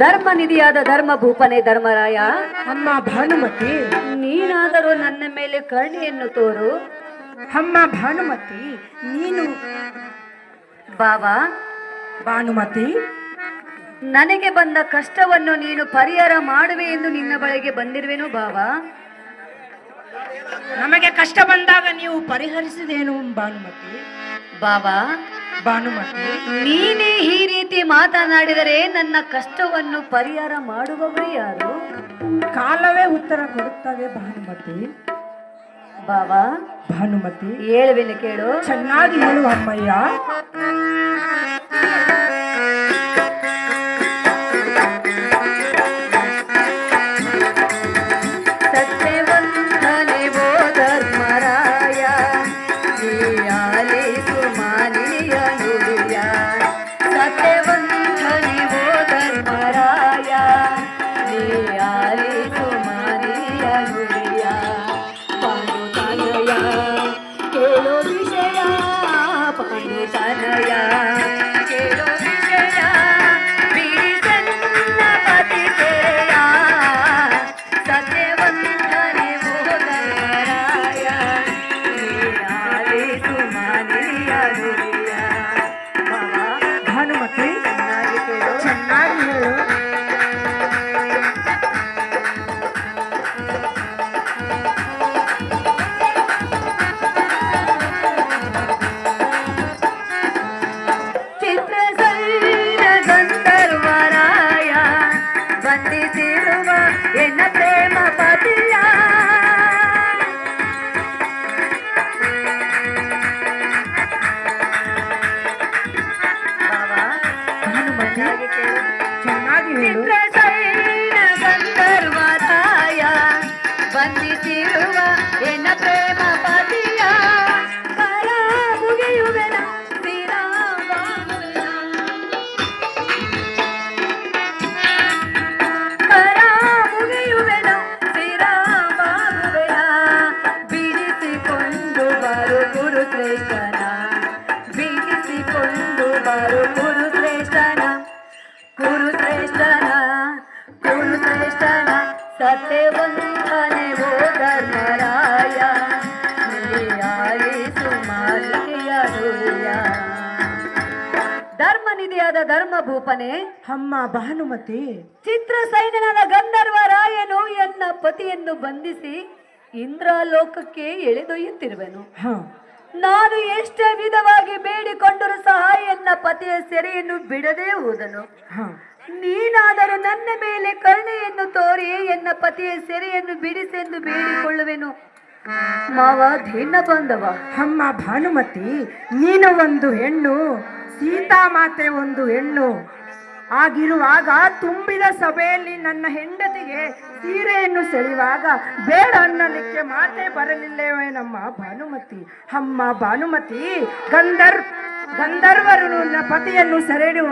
ಧರ್ಮ ನಿಧಿಯಾದ ಧರ್ಮ ಭೂಪನೆ ಧರ್ಮರಾಯ, ಅಮ್ಮ ಭಾನುಮತಿ, ನೀನಾದರೂ ನನ್ನ ಮೇಲೆ ಕರುಣೆಯನ್ನು ತೋರು. ಅಮ್ಮ ಭಾನುಮತಿ, ನೀನು ಬಾಬಾ, ಭಾನುಮತಿ, ನನಗೆ ಬಂದ ಕಷ್ಟವನ್ನು ನೀನು ಪರಿಹಾರ ಮಾಡುವೆ ಎಂದು ನಿನ್ನ ಬಳಿಗೆ ಬಂದಿರುವೆನು ಬಾಬಾ. ನಮಗೆ ಕಷ್ಟ ಬಂದಾಗ ನೀವು ಪರಿಹರಿಸಿದೇನು ಭಾನುಮತಿ? ಬಾಬಾ, ಭಾನುಮತಿ, ನೀನೇ ಈ ರೀತಿ ಮಾತನಾಡಿದರೆ ನನ್ನ ಕಷ್ಟವನ್ನು ಪರಿಹಾರ ಮಾಡುವವರು ಯಾರು? ಕಾಲವೇ ಉತ್ತರ ಕೊಡುತ್ತವೆ ಭಾನುಮತಿ. ಬಾಬಾ, ಭಾನುಮತಿ, ಹೇಳುವೆನು ಕೇಳು. ಚೆನ್ನಾಗಿ ಹೇಳು ಅಮ್ಮಯ್ಯ. ಸತ್ಯವಂತನೆ ಓ ಧರ್ಮರಾಯ, ಆಲಿಸು ಮಾನಿಯ ನುಡಿಯ. ಸತ್ಯವಂತನೆ ಓ ಧರ್ಮರಾಯ, ಆಲಿಸು ಮಾನಿಯ ನುಡಿಯ. ಪಾಂಡುತನಯ ಕೇಳು ವಿಷಯ, ಪಾಂಡುತನಯ ಕೇಳು ವಿಷಯ. ಬಿಡಿಸನ್ನ ಪತಿ ಸೇಯ, ಸತ್ಯವಂತನೆ ಓ ಧರ್ಮರಾಯ, ಆಲಿಸು ಮಾನಿಯ ನುಡಿಯ. ಬಾಬಾ, ಭಾನುಮತಿ, ಚೆನ್ನಾಗಿ ಕೇಳು. ಚೆನ್ನಾಗಿ ಹೇಳು. ಚಿತ್ರಸೈನ ಗಂಧರ್ವರಾಯ, ಬಂಧಿಸಿರುವ ಎನ್ನ ಪ್ರೇಮ ಪತಿಯ. ಬಾಬಾ, ಭಾನುಮತಿ, ಚೆನ್ನಾಗಿ ಕೇಳು. ಚೆನ್ನಾಗಿ ಹೇಳು. ಚಿತ್ರಸೈನ ಗಂಧರ್ವರಾಯ, ಬಂಧಿಸಿರುವ ಎನ್ನ ಪ್ರೇಮ ಪತಿಯ. ಕರ ಮುಗಿಯುವೆನ ಶ್ರೀರಾಮನ, ಕರ ಮುಗಿಯುವೆನ ಶ್ರೀರಾಮನ. ಬಿಡಿಸಿಕೊಂಡು ಬರು ಕುರುಶ್ರೇಷ್ಠನ, ಬಿಡಿಸಿಕೊಂಡು ಬರು ಕುರುಶ್ರೇಷ್ಠನ, ಕುರುಶ್ರೇಷ್ಠನ, ಕುರುಶ್ರೇಷ್ಠನ. ಸತ್ಯವಂತನೆ ಓ ಧರ್ಮರಾಯ, ಆಲಿಸು ಮಾಲಿಕೆಯ ನುಡಿಯ. ಧರ್ಮ ನಿಧಿಯಾದ ಧರ್ಮ ಭೂಪನೆ, ಅಮ್ಮ ಭಾನುಮತಿ, ಚಿತ್ರಸೈನ್ಯನಾದ ಗಂಧರ್ವರಾಯನು ಎನ್ನ ಪತಿಯನ್ನು ಬಂಧಿಸಿ ಇಂದ್ರಲೋಕಕ್ಕೆ ಎಳೆದೊಯ್ಯುತ್ತಿರುವೆನು. ಹ, ನಾನು ಎಷ್ಟೇ ವಿಧವಾಗಿ ಬೇಡಿಕೊಂಡರೂ ಸಹ ಎನ್ನ ಪತಿಯ ಸೆರೆಯನ್ನು ಬಿಡದೇ ಹೋದನು. ಹ, ನೀನಾದರೂ ನನ್ನ ಮೇಲೆ ಕರುಣೆಯನ್ನು ತೋರಿ ಎನ್ನ ಪತಿಯ ಸೆರೆಯನ್ನು ಬಿಡಿಸೆಂದು ಬೇಡಿಕೊಳ್ಳುವೆನು ಮಾವ ದೀನ ಬಂದವ. ಅಮ್ಮ ಭಾನುಮತಿ, ನೀನು ಒಂದು ಹೆಣ್ಣು, ಸೀತಾಮಾತೆ ಒಂದು ಹೆಣ್ಣು ಆಗಿರುವಾಗ ತುಂಬಿದ ಸಭೆಯಲ್ಲಿ ನನ್ನ ಹೆಂಡತಿಗೆ ಸೀರೆಯನ್ನು ಸೆಳೆಯುವಾಗ ಬೇಡ ಅನ್ನಲಿಕ್ಕೆ ಮಾತೇ ಬರಲಿಲ್ಲವೇ ನಮ್ಮ ಭಾನುಮತಿ? ಅಮ್ಮ ಭಾನುಮತಿ, ಗಂಧರ್ವರು ನನ್ನ ಪತಿಯನ್ನು ಸೆರೆಹಿಡಿಯುವ